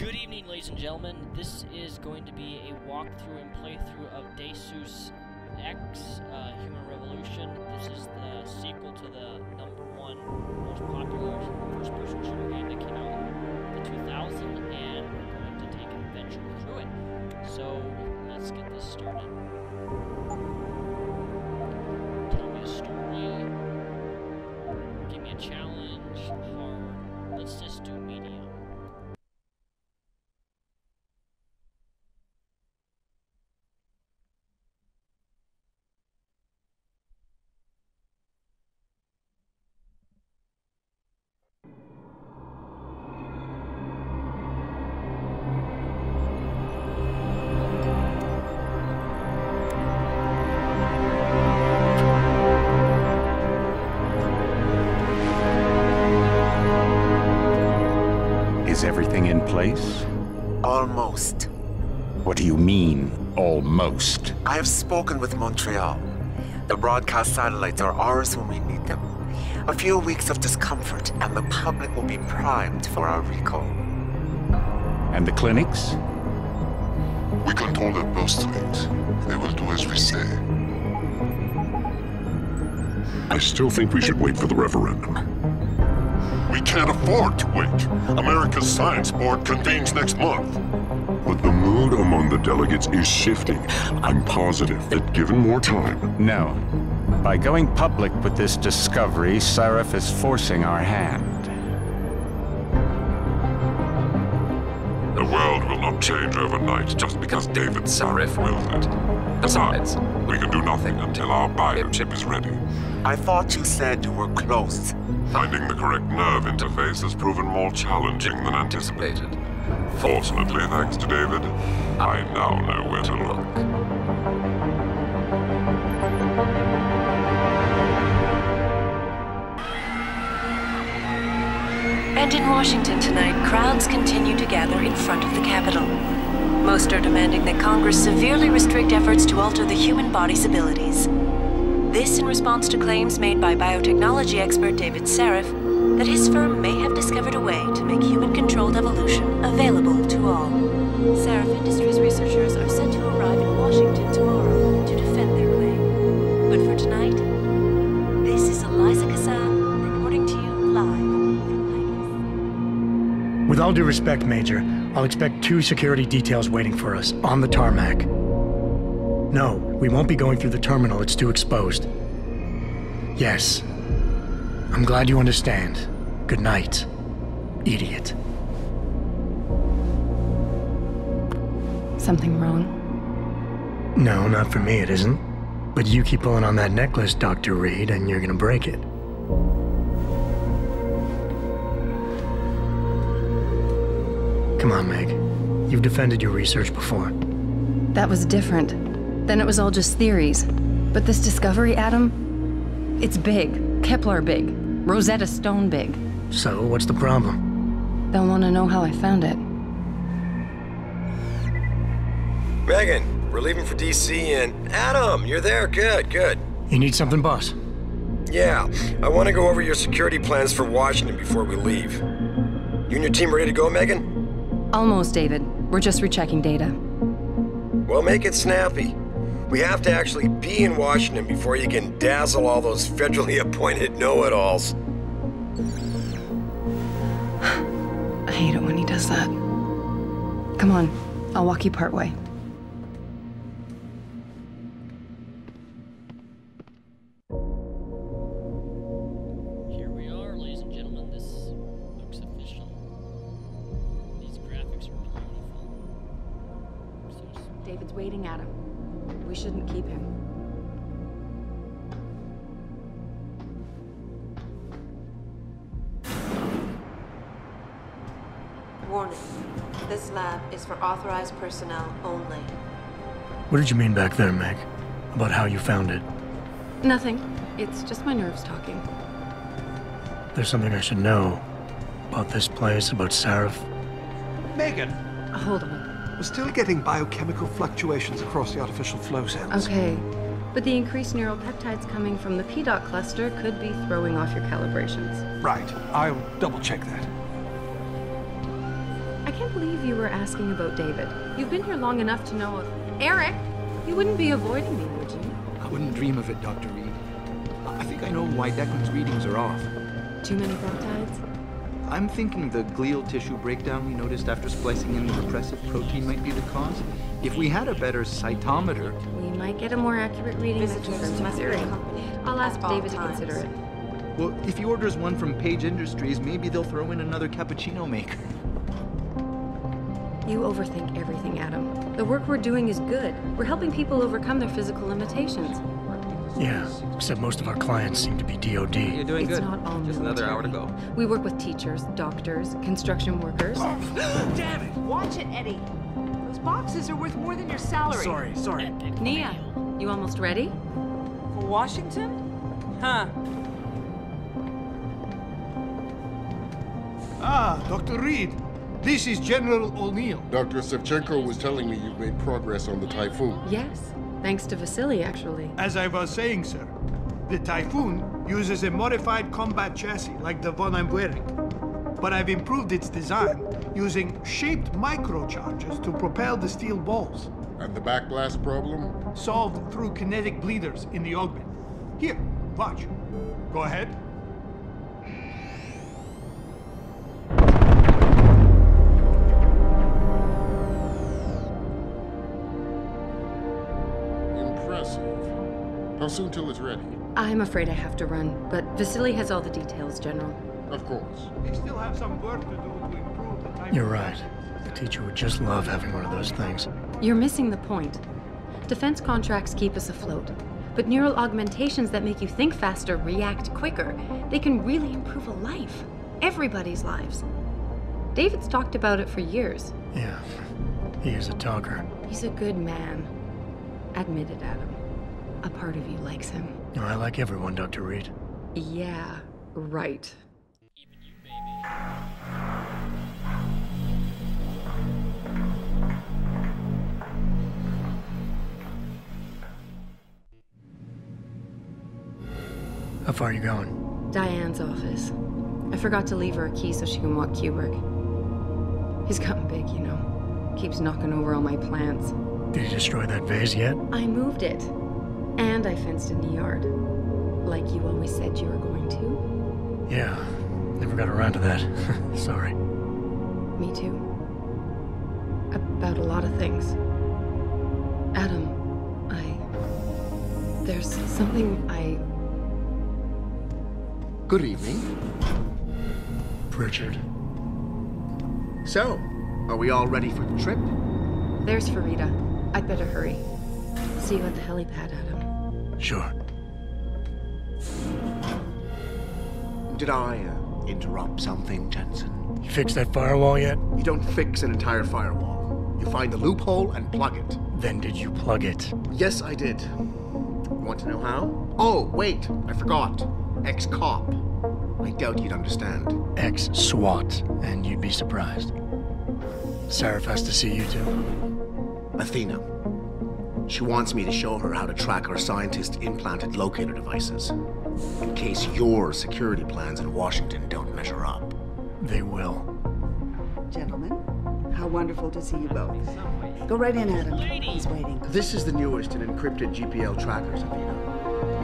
Good evening, ladies and gentlemen. This is going to be a walkthrough and playthrough of Deus Ex Human Revolution. This is the sequel to the #1 most popular first-person shooter game that came out in the 2000s, and we're going to take an adventure through it. So let's get this started. Tell me a story. Give me a challenge. Hard. Let's just do medium. Is everything in place? Almost. What do you mean, almost? I have spoken with Montreal. The broadcast satellites are ours when we need them. A few weeks of discomfort, and the public will be primed for our recall. And the clinics? We control their purse strings. They will do as we say. I still think we should wait for the referendum. We can't afford to wait. America's Science Board convenes next month. But the mood among the delegates is shifting. I'm positive that given more time... No. By going public with this discovery, Sarif is forcing our hand. The world will not change overnight just because David Sarif wills it. Besides, we can do nothing until our biochip is ready. I thought you said you were close. Finding the correct nerve interface has proven more challenging than anticipated. Fortunately, thanks to David, I now know where to look. And in Washington tonight, crowds continue to gather in front of the Capitol. Most are demanding that Congress severely restrict efforts to alter the human body's abilities. This in response to claims made by biotechnology expert David Sarif that his firm may have discovered a way to make human-controlled evolution available to all. Sarif Industries researchers are set to arrive in Washington tomorrow to defend their claim. But for tonight, this is Eliza Kassan reporting to you live from Vegas. With all due respect, Major, I'll expect 2 security details waiting for us on the tarmac. No, we won't be going through the terminal. It's too exposed. Yes. I'm glad you understand. Good night, idiot. Something wrong? No, not for me, it isn't. But you keep pulling on that necklace, Dr. Reed, and you're gonna break it. Come on, Meg. You've defended your research before. That was different. Then it was all just theories. But this discovery, Adam, it's big. Kepler big. Rosetta Stone big. So, what's the problem? They'll want to know how I found it. Megan, we're leaving for DC and... Adam, you're there. Good, good. You need something, boss? Yeah, I want to go over your security plans for Washington before we leave. You and your team ready to go, Megan? Almost, David. We're just rechecking data. Well, make it snappy. We have to actually be in Washington before you can dazzle all those federally appointed know-it-alls. I hate it when he does that. Come on, I'll walk you partway. Here we are, ladies and gentlemen. This looks official. These graphics are beautiful. David's waiting, Adam. We shouldn't keep him. Warning. This lab is for authorized personnel only. What did you mean back there, Meg? About how you found it? Nothing. It's just my nerves talking. There's something I should know. About this place, about Sarif. Megan! Hold on. We're still getting biochemical fluctuations across the artificial flow cells. Okay. But the increased neural peptides coming from the PDOT cluster could be throwing off your calibrations. Right. I'll double check that. I can't believe you were asking about David. You've been here long enough to know... Eric! You wouldn't be avoiding me, would you? I wouldn't dream of it, Dr. Reed. I think I know why Declan's readings are off. Too many peptides? I'm thinking the glial tissue breakdown we noticed after splicing in the repressive protein might be the cause. If we had a better cytometer... We might get a more accurate reading from Missouri. I'll ask David to consider it. Well, if he orders one from Page Industries, maybe they'll throw in another cappuccino maker. You overthink everything, Adam. The work we're doing is good. We're helping people overcome their physical limitations. Yeah, except most of our clients seem to be DOD. You're doing It's good. not all Just another hour to military. go. We work with teachers, doctors, construction workers. Damn it! Watch it, Eddie. Those boxes are worth more than your salary. Sorry. Nia, you almost ready? For Washington? Huh. Ah, Dr. Reed. This is General O'Neill. Dr. Sevchenko was telling me you've made progress on the Typhoon. Yes, thanks to Vasily, actually. As I was saying, sir, the Typhoon uses a modified combat chassis like the one I'm wearing. But I've improved its design using shaped microcharges to propel the steel balls. And the backblast problem? Solved through kinetic bleeders in the augment. Here, watch. Go ahead. How soon till it's ready? I'm afraid I have to run, but Vasily has all the details, General. Of course. They still have some work to do to improve the type. You're right. The teacher would just love having one of those things. You're missing the point. Defense contracts keep us afloat, but neural augmentations that make you think faster, react quicker, they can really improve a life. Everybody's lives. David's talked about it for years. Yeah, he is a talker. He's a good man. Admit it, Adam. A part of you likes him. I like everyone, Dr. Reed. Yeah, right. Even you, baby. How far are you going? Diane's office. I forgot to leave her a key so she can walk Kubrick. He's gotten big, you know. Keeps knocking over all my plants. Did you destroy that vase yet? I moved it. And I fenced in the yard. Like you always said you were going to. Yeah, never got around to that. Sorry. Me too. About a lot of things. Adam, there's something Good evening. Pritchard. So, are we all ready for the trip? There's Farida. I'd better hurry. See you at the helipad, Adam. Sure. Did I interrupt something, Jensen? You fixed that firewall yet? You don't fix an entire firewall. You find the loophole and plug it. Then did you plug it? Yes, I did. Want to know how? Oh, wait, I forgot. Ex-cop. I doubt you'd understand. Ex-SWAT, and you'd be surprised. Sarif has to see you too. Athena. She wants me to show her how to track our scientist-implanted locator devices. In case your security plans in Washington don't measure up. They will. Gentlemen, how wonderful to see you both. Go right in, Adam. He's waiting. This is the newest in encrypted GPL trackers, Athena.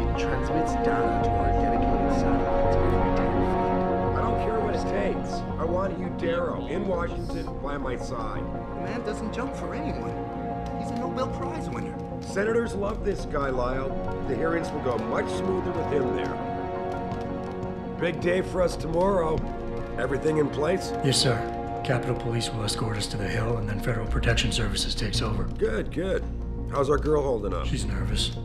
It transmits data to our dedicated satellites every 10 feet. I don't care what it takes. I want you, Darrow, in Washington, by my side. The man doesn't jump for anyone. He's a Nobel Prize winner. Senators love this guy, Lyle. The hearings will go much smoother with him there. Big day for us tomorrow. Everything in place? Yes, sir. Capitol Police will escort us to the Hill, and then Federal Protection Services takes over. Good, good. How's our girl holding up? She's nervous.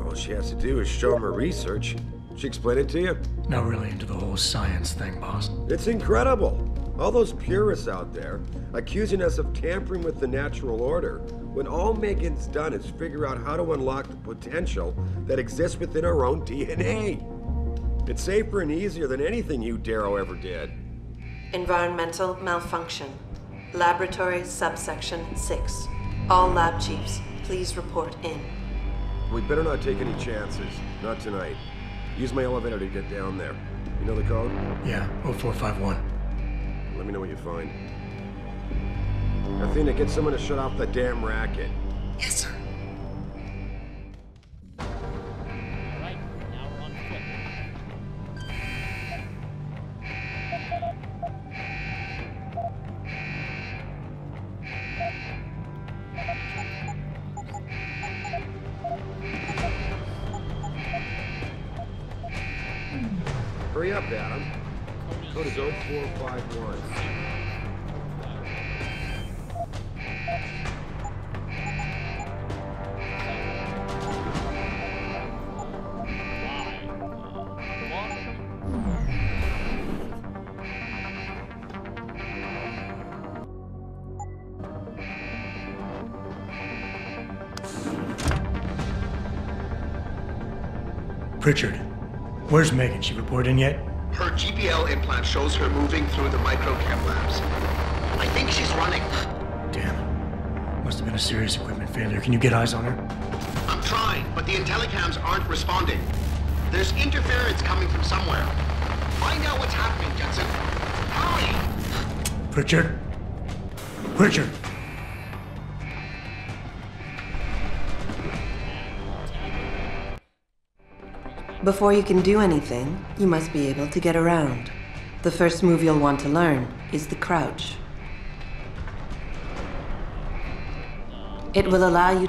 All she has to do is show him her research. She explained it to you? Not really into the whole science thing, boss. It's incredible. All those purists out there accusing us of tampering with the natural order, when all Megan's done is figure out how to unlock the potential that exists within our own DNA. It's safer and easier than anything you, Darrow, ever did. Environmental malfunction. Laboratory subsection 6. All lab chiefs, please report in. We better not take any chances. Not tonight. Use my elevator to get down there. You know the code? Yeah, 0451. Let me know what you find. Athena, get someone to shut off the damn racket. Yes, sir. Alright, now we're on foot. Hurry up, Adam. Code is 0451. Pritchard, where's Megan? She report in yet? Her GPL implant shows her moving through the microcam labs. I think she's running. Damn. Must have been a serious equipment failure. Can you get eyes on her? I'm trying, but the intellicams aren't responding. There's interference coming from somewhere. Find out what's happening, Jensen. Hurry! Pritchard? Pritchard! Before you can do anything, you must be able to get around. The first move you'll want to learn is the crouch. It will allow you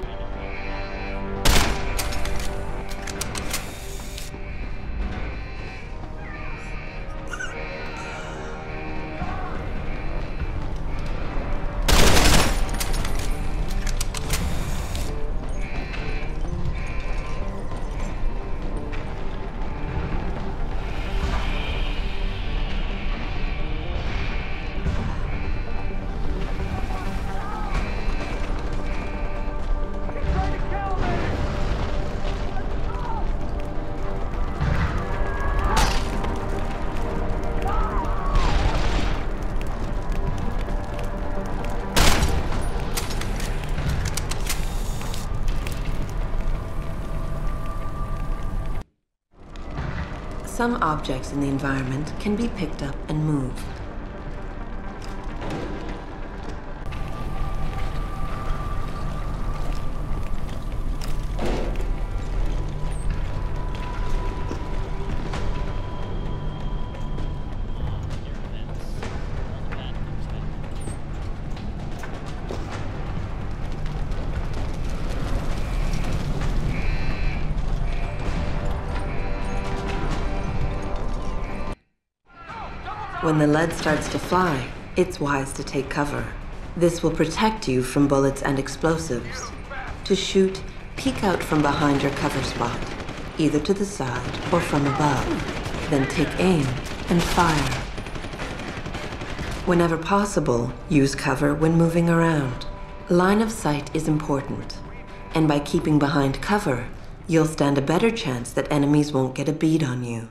Some objects in the environment can be picked up and moved. When the lead starts to fly, it's wise to take cover. This will protect you from bullets and explosives. To shoot, peek out from behind your cover spot, either to the side or from above. Then take aim and fire. Whenever possible, use cover when moving around. Line of sight is important, and by keeping behind cover, you'll stand a better chance that enemies won't get a bead on you.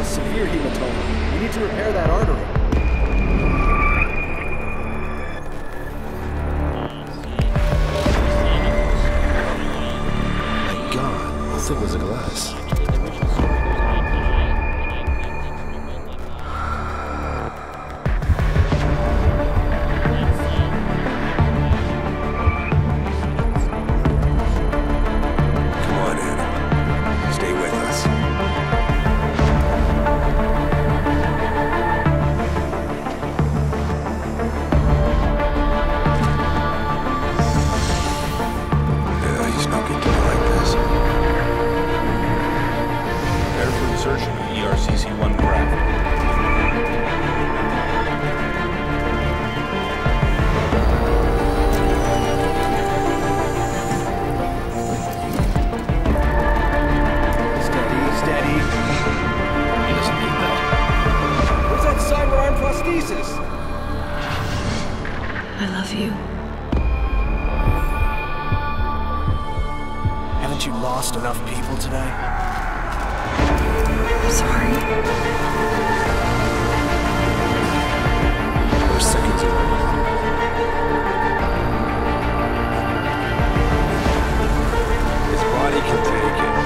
has severe hematoma. We need to repair that artery. My God, how thick was the glass? I love you. Haven't you lost enough people today? I'm sorry. We're seconds away. His body can take it.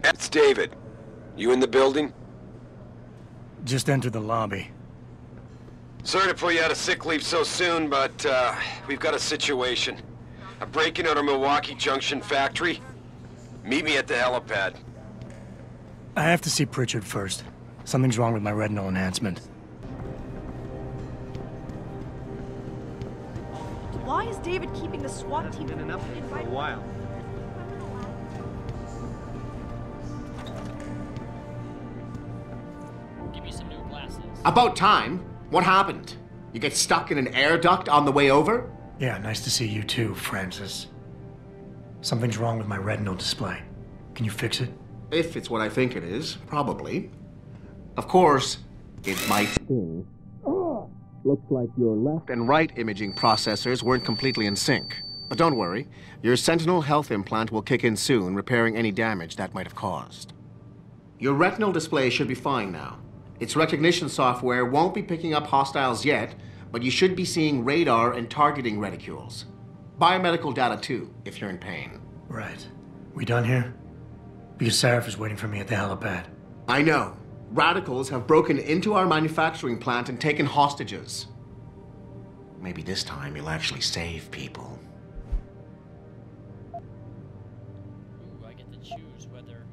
It's David. You in the building? Just entered the lobby. Sorry to pull you out of sick leave so soon, but we've got a situation. A break-in at our Milwaukee Junction factory. Meet me at the helipad. I have to see Pritchard first. Something's wrong with my retinal enhancement. Why is David keeping the SWAT team been an update for a while? Give me some new glasses. About time. What happened? You get stuck in an air duct on the way over? Yeah, nice to see you too, Francis. Something's wrong with my retinal display. Can you fix it? If it's what I think it is, probably. Of course, it might sting. Looks like your left and right imaging processors weren't completely in sync. But don't worry, your Sentinel health implant will kick in soon, repairing any damage that might have caused. Your retinal display should be fine now. Its recognition software won't be picking up hostiles yet, but you should be seeing radar and targeting reticules. Biomedical data too, if you're in pain. Right. We done here? Because Sarif is waiting for me at the helipad. I know. Radicals have broken into our manufacturing plant and taken hostages. Maybe this time you'll actually save people. Ooh, I get to choose whether...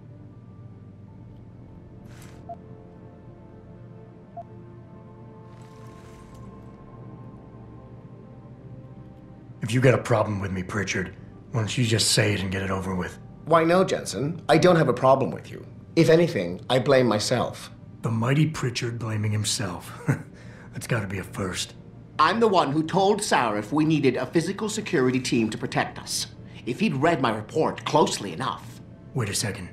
If you got a problem with me, Pritchard, why don't you just say it and get it over with? Why no, Jensen. I don't have a problem with you. If anything, I blame myself. The mighty Pritchard blaming himself. That's gotta be a first. I'm the one who told Sarif we needed a physical security team to protect us. If he'd read my report closely enough. Wait a second.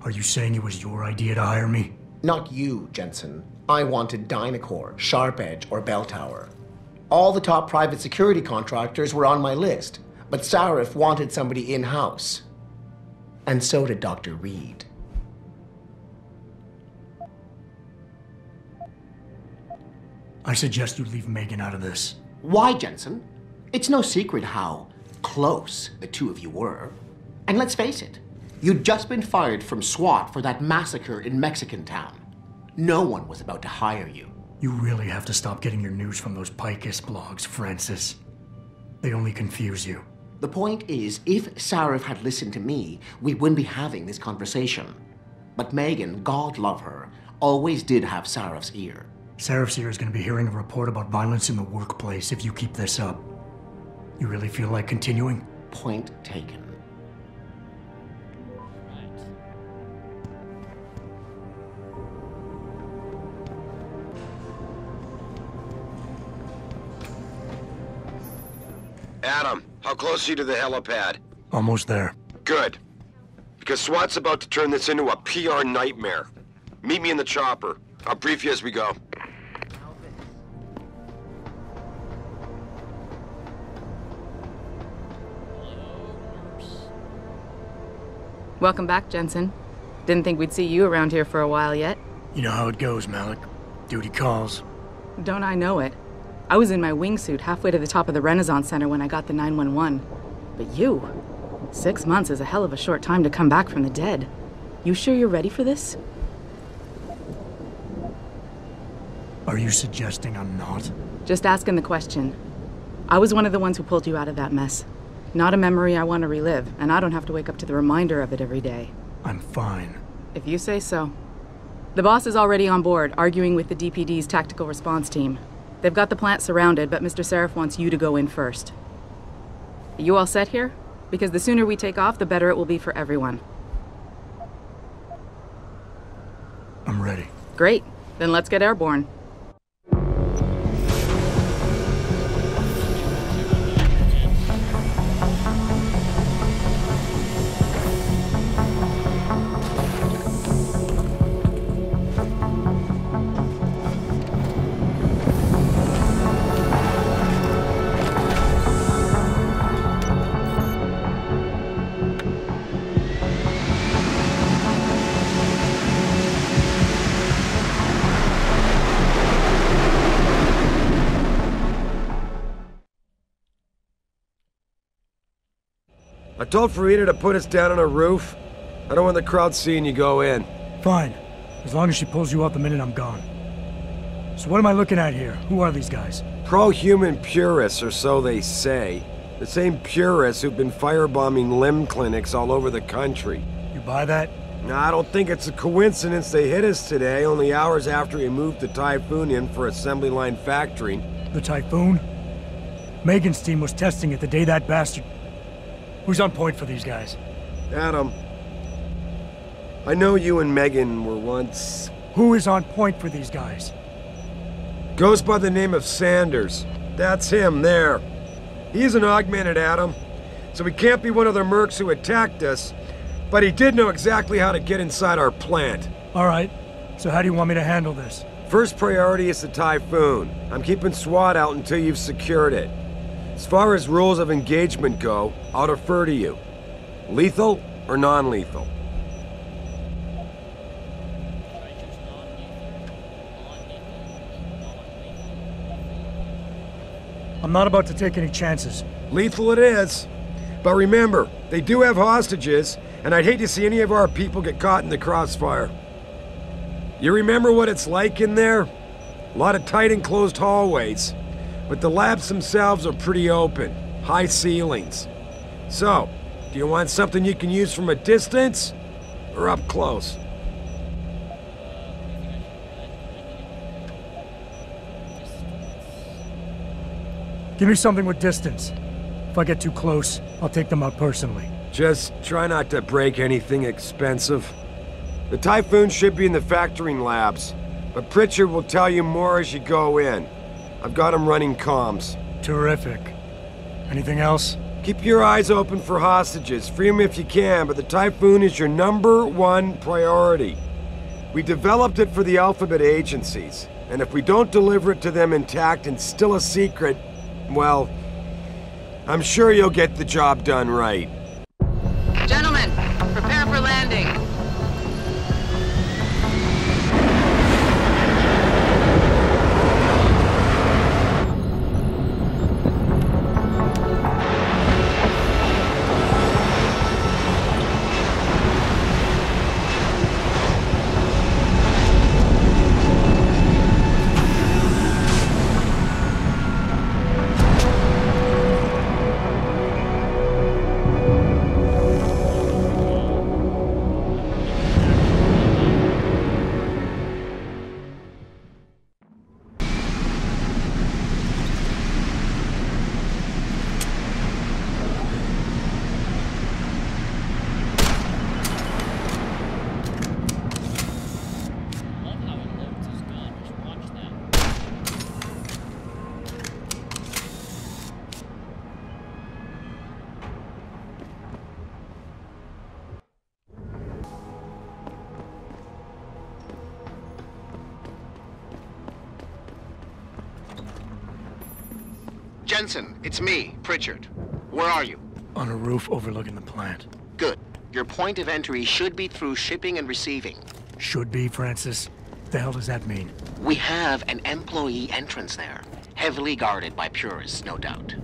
Are you saying it was your idea to hire me? Not you, Jensen. I wanted Dynacore, Sharp Edge, or Bell Tower. All the top private security contractors were on my list, but Sarif wanted somebody in-house. And so did Dr. Reed. I suggest you leave Megan out of this. Why, Jensen? It's no secret how close the two of you were. And let's face it, you'd just been fired from SWAT for that massacre in Mexican town. No one was about to hire you. You really have to stop getting your news from those Picus blogs, Francis. They only confuse you. The point is, if Sarif had listened to me, we wouldn't be having this conversation. But Megan, God love her, always did have Sarif's ear. Sarif's ear is going to be hearing a report about violence in the workplace if you keep this up. You really feel like continuing? Point taken. Adam, how close are you to the helipad? Almost there. Good. Because SWAT's about to turn this into a PR nightmare. Meet me in the chopper. I'll brief you as we go. Welcome back, Jensen. Didn't think we'd see you around here for a while yet. You know how it goes, Malik. Duty calls. Don't I know it? I was in my wingsuit halfway to the top of the Renaissance Center when I got the 911. But you... 6 months is a hell of a short time to come back from the dead. You sure you're ready for this? Are you suggesting I'm not? Just asking the question. I was one of the ones who pulled you out of that mess. Not a memory I want to relive, and I don't have to wake up to the reminder of it every day. I'm fine. If you say so. The boss is already on board, arguing with the DPD's tactical response team. They've got the plant surrounded, but Mr. Sarif wants you to go in first. Are you all set here? Because the sooner we take off, the better it will be for everyone. I'm ready. Great. Then let's get airborne. I told Farida to put us down on a roof. I don't want the crowd seeing you go in. Fine. As long as she pulls you out the minute I'm gone. So what am I looking at here? Who are these guys? Pro-human purists, or so they say. The same purists who've been firebombing limb clinics all over the country. You buy that? Nah, I don't think it's a coincidence they hit us today, only hours after we moved the Typhoon in for assembly line factory. The Typhoon? Megan's team was testing it the day that bastard... Who's on point for these guys? Adam. I know you and Megan were once... Who is on point for these guys? Goes by the name of Sanders. That's him, there. He's an augmented Adam, so he can't be one of the mercs who attacked us, but he did know exactly how to get inside our plant. Alright, so how do you want me to handle this? First priority is the Typhoon. I'm keeping SWAT out until you've secured it. As far as rules of engagement go, I'll defer to you. Lethal or non-lethal? I'm not about to take any chances. Lethal it is. But remember, they do have hostages, and I'd hate to see any of our people get caught in the crossfire. You remember what it's like in there? A lot of tight enclosed hallways. But the labs themselves are pretty open. High ceilings. So, do you want something you can use from a distance? Or up close? Give me something with distance. If I get too close, I'll take them out personally. Just try not to break anything expensive. The Typhoon should be in the factoring labs, but Pritchard will tell you more as you go in. I've got him running comms. Terrific. Anything else? Keep your eyes open for hostages. Free them if you can, but the Typhoon is your #1 priority. We developed it for the Alphabet agencies, and if we don't deliver it to them intact and still a secret, well, I'm sure you'll get the job done right. Gentlemen, prepare for landing. Jensen, it's me, Pritchard. Where are you? On a roof overlooking the plant. Good. Your point of entry should be through shipping and receiving. Should be, Francis. What the hell does that mean? We have an employee entrance there. Heavily guarded by purists, no doubt.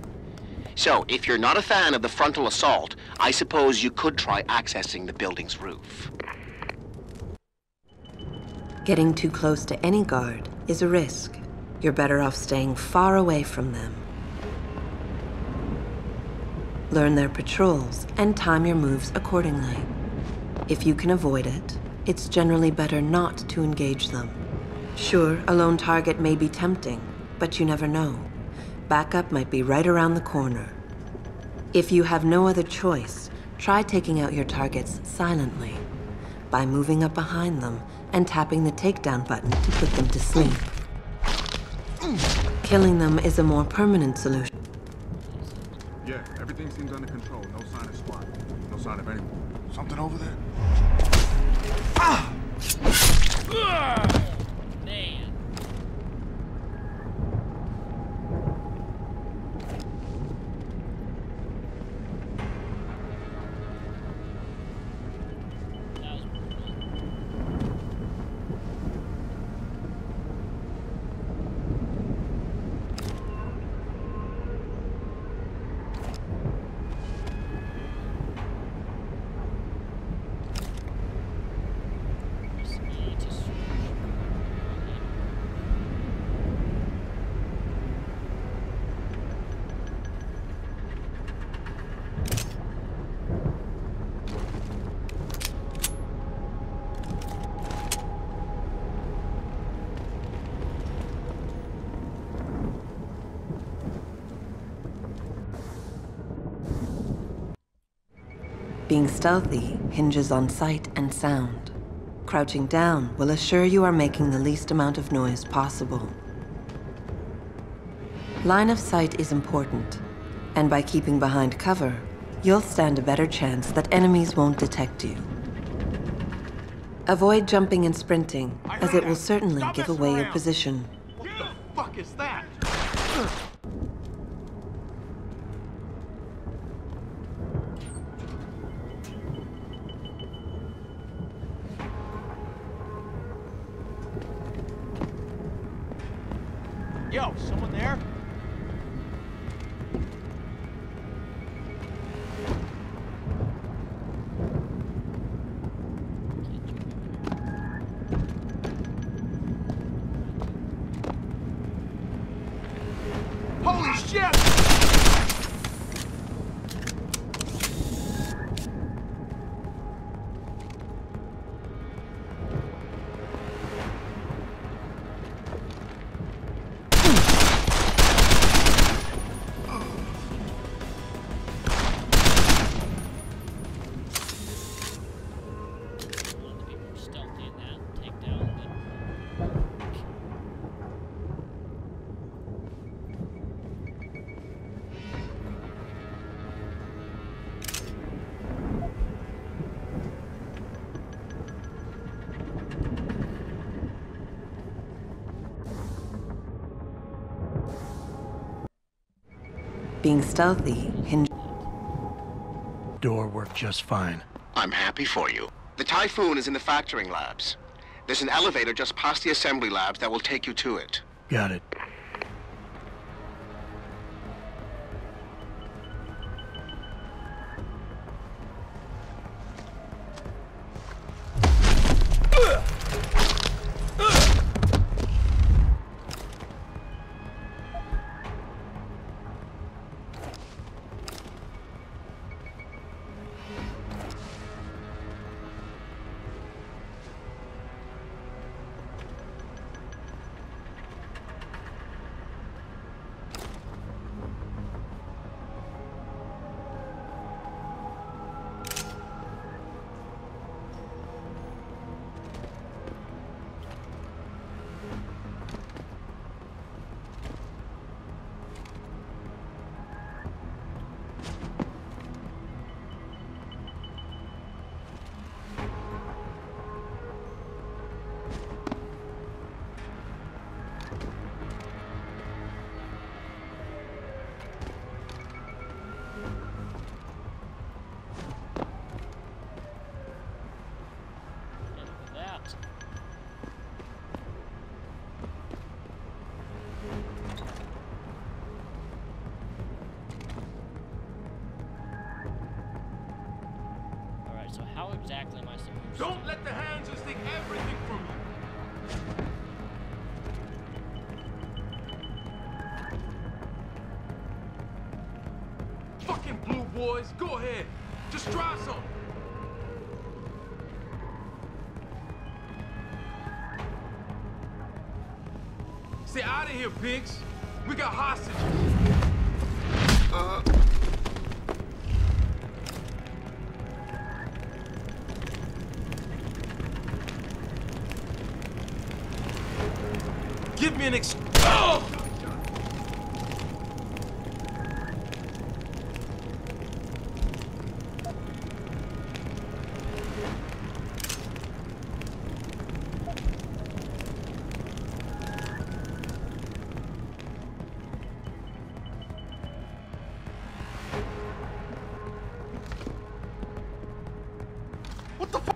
So, if you're not a fan of the frontal assault, I suppose you could try accessing the building's roof. Getting too close to any guard is a risk. You're better off staying far away from them. Learn their patrols and time your moves accordingly. If you can avoid it, it's generally better not to engage them. Sure, a lone target may be tempting, but you never know. Backup might be right around the corner. If you have no other choice, try taking out your targets silently by moving up behind them and tapping the takedown button to put them to sleep. Killing them is a more permanent solution. Yeah, everything seems under control. No sign of SWAT. No sign of anyone. Something over there? Ah! Man. Being stealthy hinges on sight and sound. Crouching down will assure you are making the least amount of noise possible. Line of sight is important, and by keeping behind cover, you'll stand a better chance that enemies won't detect you. Avoid jumping and sprinting, as it will certainly give away your position. What the fuck is that? Yo, someone there? Holy shit! Being stealthy hinges. Door worked just fine. I'm happy for you. The Typhoon is in the factoring labs. There's an elevator just past the assembly labs that will take you to it. Got it. exactly am I supposed to? Don't let the hands just take everything from you. Fucking blue boys, go ahead. Just try some. Stay out of here, pigs. We got hostages. Give me an Oh! What the fuck?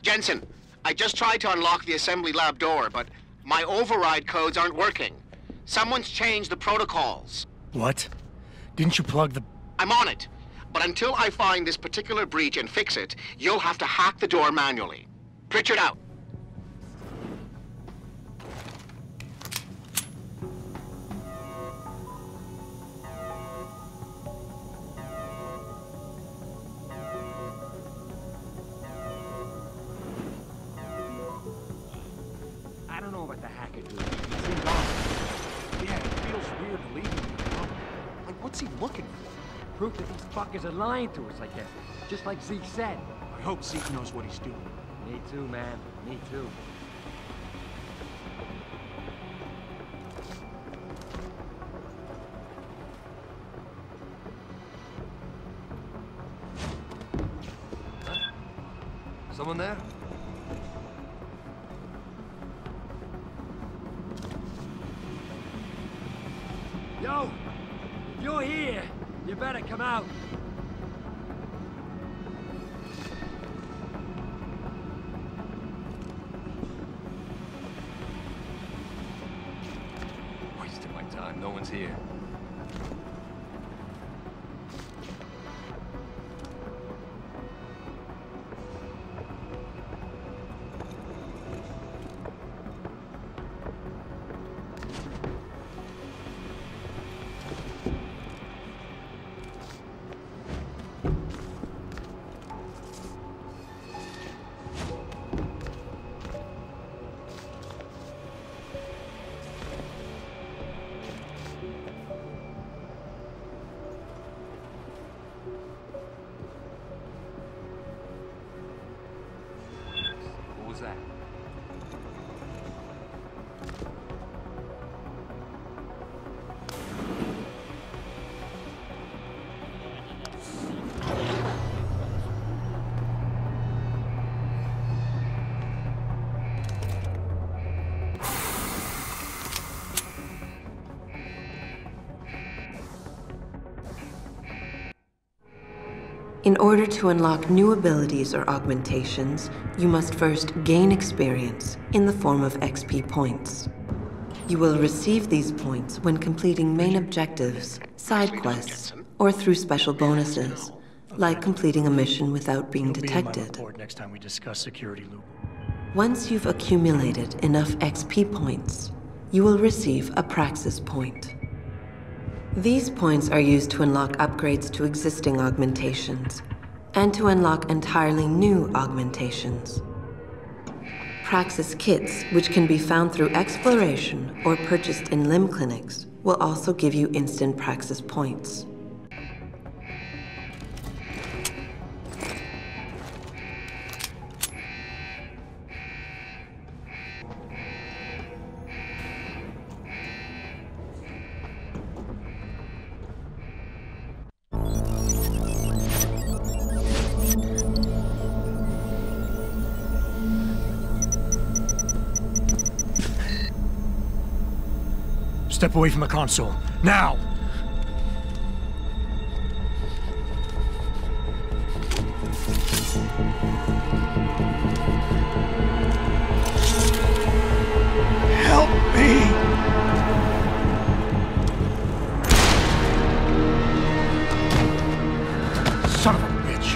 Jensen, I just tried to unlock the assembly lab door, but my override codes aren't working. Someone's changed the protocols. What? Didn't you plug the... I'm on it. But until I find this particular breach and fix it, you'll have to hack the door manually. Pritchard out. I don't know about the hacker dude. It seems off. Yeah, it feels weird leaving him alone. Like, what's he looking for? Proof that these fuckers are lying to us, I guess. Just like Zeke said. I hope Zeke knows what he's doing. Me too, man. Me too. Huh? Someone there? Yo! If you're here, you better come out. Wasting my time. No one's here. that? In order to unlock new abilities or augmentations, you must first gain experience in the form of XP points. You will receive these points when completing main objectives, side quests, or through special bonuses, like completing a mission without being detected. Next time we discuss security loop. Once you've accumulated enough XP points, you will receive a Praxis point. These points are used to unlock upgrades to existing augmentations, and to unlock entirely new augmentations. Praxis kits, which can be found through exploration or purchased in limb clinics, will also give you instant Praxis points. Step away from the console. Now! Help me! Son of a bitch!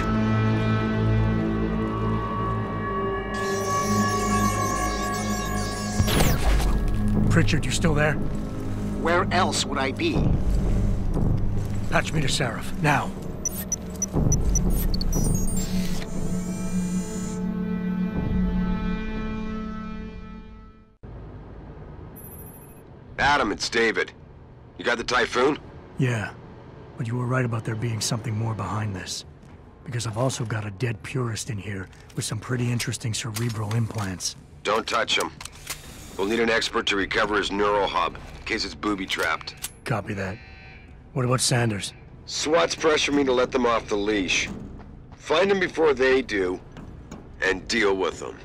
Pritchard, you still there? Where else would I be? Patch me to Seraph, now. Adam, it's David. You got the typhoon? Yeah, but you were right about there being something more behind this. Because I've also got a dead purist in here with some pretty interesting cerebral implants. Don't touch him. We'll need an expert to recover his neural hub, in case it's booby-trapped. Copy that. What about Sanders? SWAT's pressured me to let them off the leash. Find them before they do, and deal with them.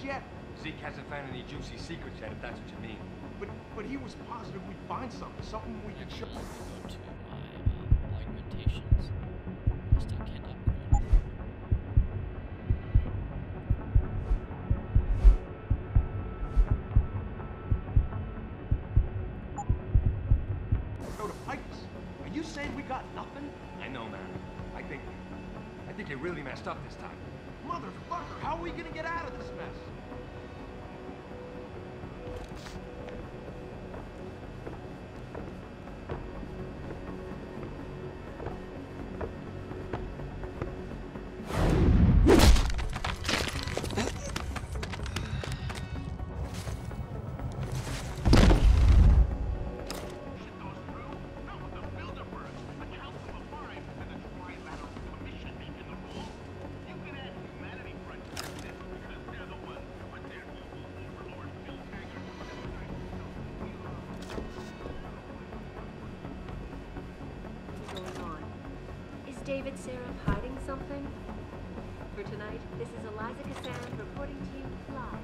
Yet? Zeke hasn't found any juicy secrets yet, if that's what you mean. But he was positive we'd find something we could show. Go to my augmentations. I still can't upgrade. Go to Pipes. Are you saying we got nothing? I know, man. I think you really messed up this time. Motherfucker, how are we gonna get out of this mess? David Seraph hiding something? For tonight, this is Eliza Cassan reporting to you live.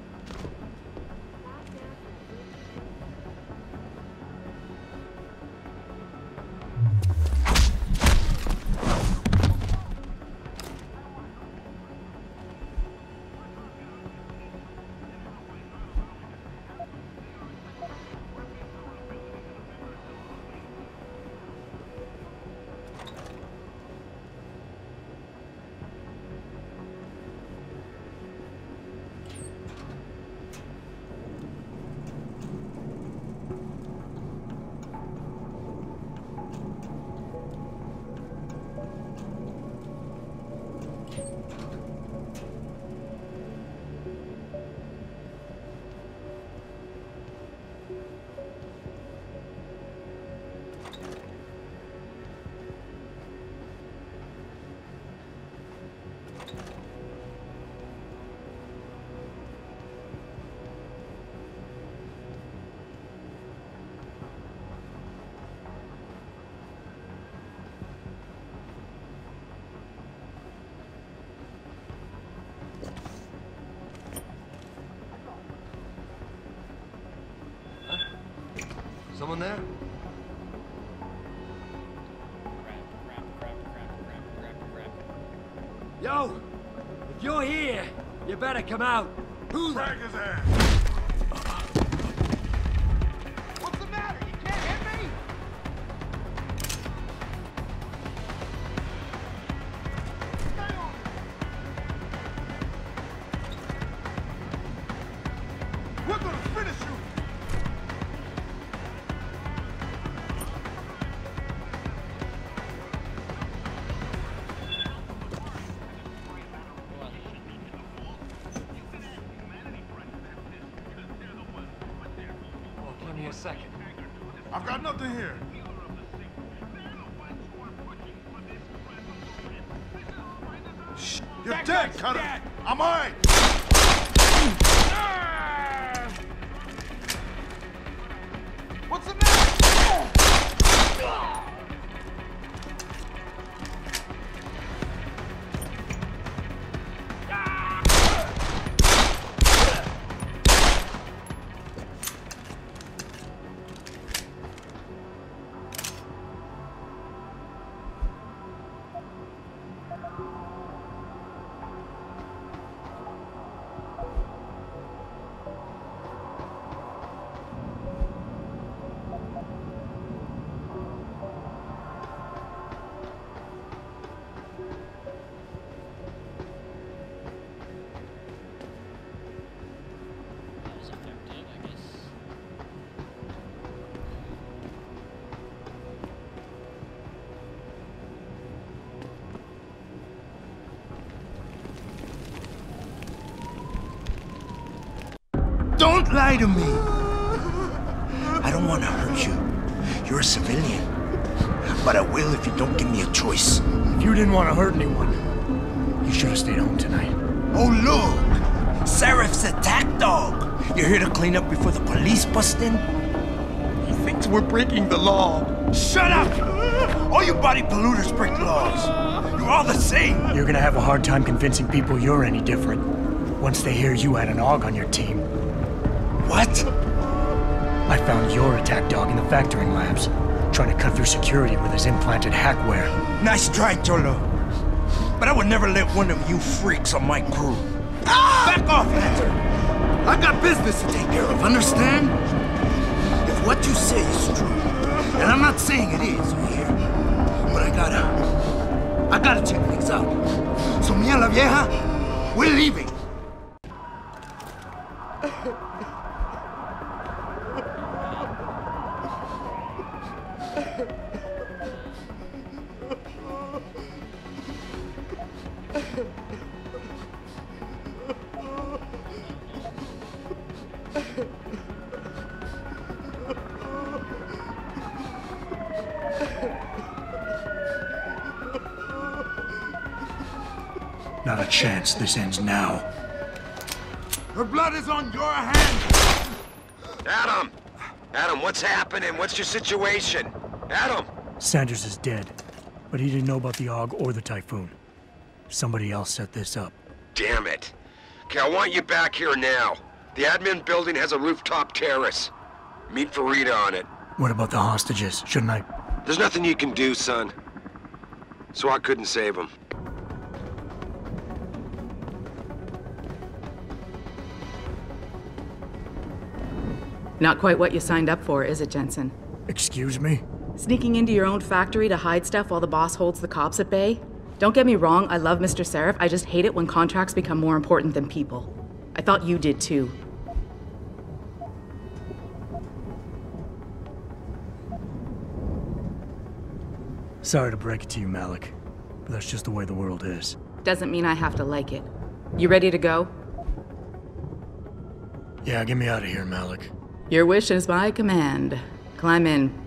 Someone there? Yo! If you're here, you better come out. Who's Frag his ass! What's the matter? You can't hit me? We're gonna finish you! Oh, give me a second. I've got nothing here. Shh, you're dead, Cutter! I'm mine! What's the matter? Don't lie to me! I don't want to hurt you. You're a civilian. But I will if you don't give me a choice. If you didn't want to hurt anyone, you should have stayed home tonight. Oh, look! Seraph's attack dog! You're here to clean up before the police bust in? He thinks we're breaking the law. Shut up! All you body polluters break laws. You're all the same. You're gonna have a hard time convincing people you're any different once they hear you had an AUG on your team. What? I found your attack dog in the factoring labs, trying to cut through security with his implanted hackware. Nice try, Cholo. But I would never let one of you freaks on my crew. Back off, Hunter! I got business to take care of, understand? If what you say is true, and I'm not saying it is here, but I gotta check things out. So me and la vieja, we're leaving. Not a chance this ends now. Her blood is on your hands! Adam! Adam, what's happening? What's your situation? Adam! Sanders is dead, but he didn't know about the AUG or the typhoon. Somebody else set this up. Damn it. Okay, I want you back here now. The admin building has a rooftop terrace. Meet Farida on it. What about the hostages? Shouldn't I? There's nothing you can do, son. So I couldn't save them. Not quite what you signed up for, is it, Jensen? Excuse me? Sneaking into your own factory to hide stuff while the boss holds the cops at bay? Don't get me wrong, I love Mr. Seraph. I just hate it when contracts become more important than people. I thought you did too. Sorry to break it to you, Malik, but that's just the way the world is. Doesn't mean I have to like it. You ready to go? Yeah, get me out of here, Malik. Your wish is my command. Climb in.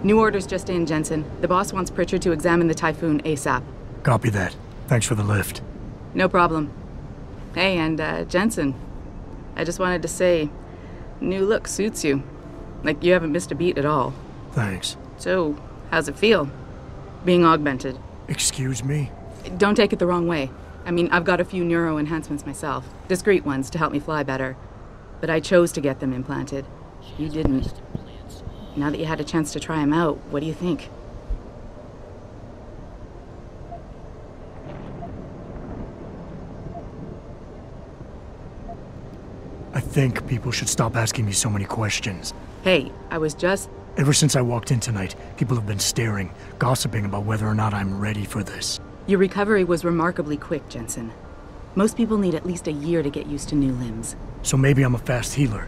New orders just in, Jensen. The boss wants Pritchard to examine the Typhoon ASAP. Copy that. Thanks for the lift. No problem. Hey, and Jensen, I just wanted to say, new look suits you. Like you haven't missed a beat at all. Thanks. So, how's it feel, being augmented? Excuse me? Don't take it the wrong way. I mean, I've got a few neuro enhancements myself. Discreet ones to help me fly better. But I chose to get them implanted. You didn't. Now that you had a chance to try them out, what do you think? I think people should stop asking me so many questions. Hey, I was just... Ever since I walked in tonight, people have been staring, gossiping about whether or not I'm ready for this. Your recovery was remarkably quick, Jensen. Most people need at least a year to get used to new limbs. So maybe I'm a fast healer.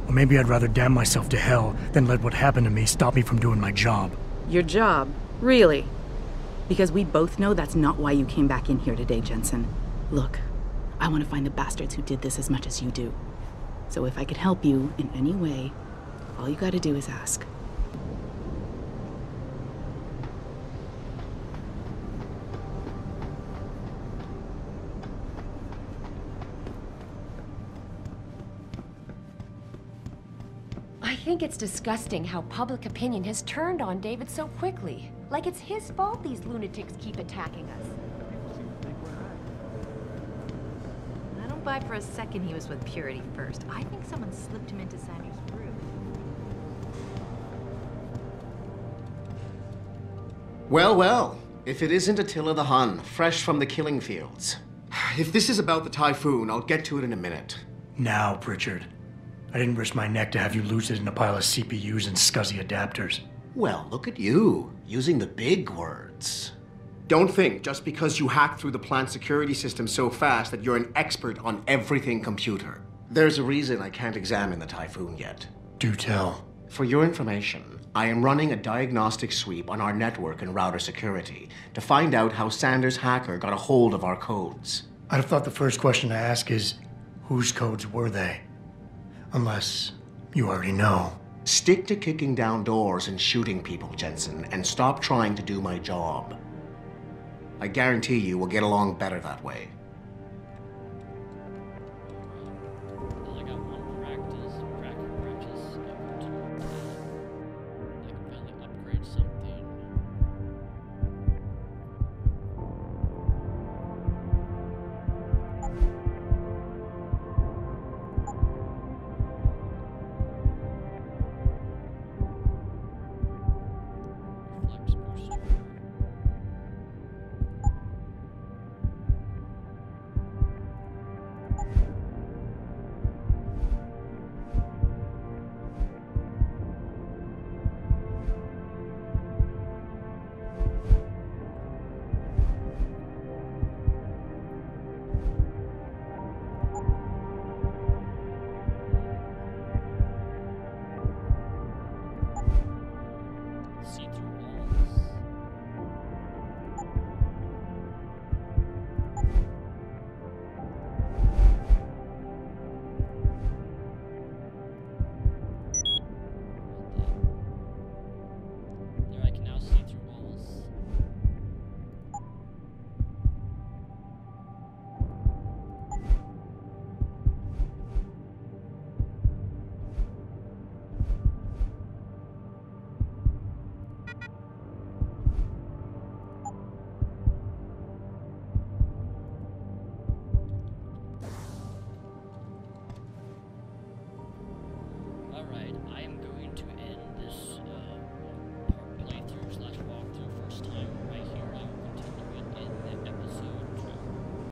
Or maybe I'd rather damn myself to hell than let what happened to me stop me from doing my job. Your job? Really? Because we both know that's not why you came back in here today, Jensen. Look, I want to find the bastards who did this as much as you do. So if I could help you in any way, all you gotta do is ask. I think it's disgusting how public opinion has turned on David so quickly. Like it's his fault these lunatics keep attacking us. I don't buy for a second he was with Purity first. I think someone slipped him into Sammy's room. Well, well. If it isn't Attila the Hun, fresh from the killing fields. If this is about the Typhoon, I'll get to it in a minute. Now, Pritchard. I didn't risk my neck to have you lose it in a pile of CPUs and scuzzy adapters. Well, look at you, using the big words. Don't think just because you hacked through the plant security system so fast that you're an expert on everything computer. There's a reason I can't examine the Typhoon yet. Do tell. For your information, I am running a diagnostic sweep on our network and router security to find out how Sanders' hacker got a hold of our codes. I'd have thought the first question to ask is, whose codes were they? Unless you already know. Stick to kicking down doors and shooting people, Jensen, and stop trying to do my job. I guarantee you we'll get along better that way.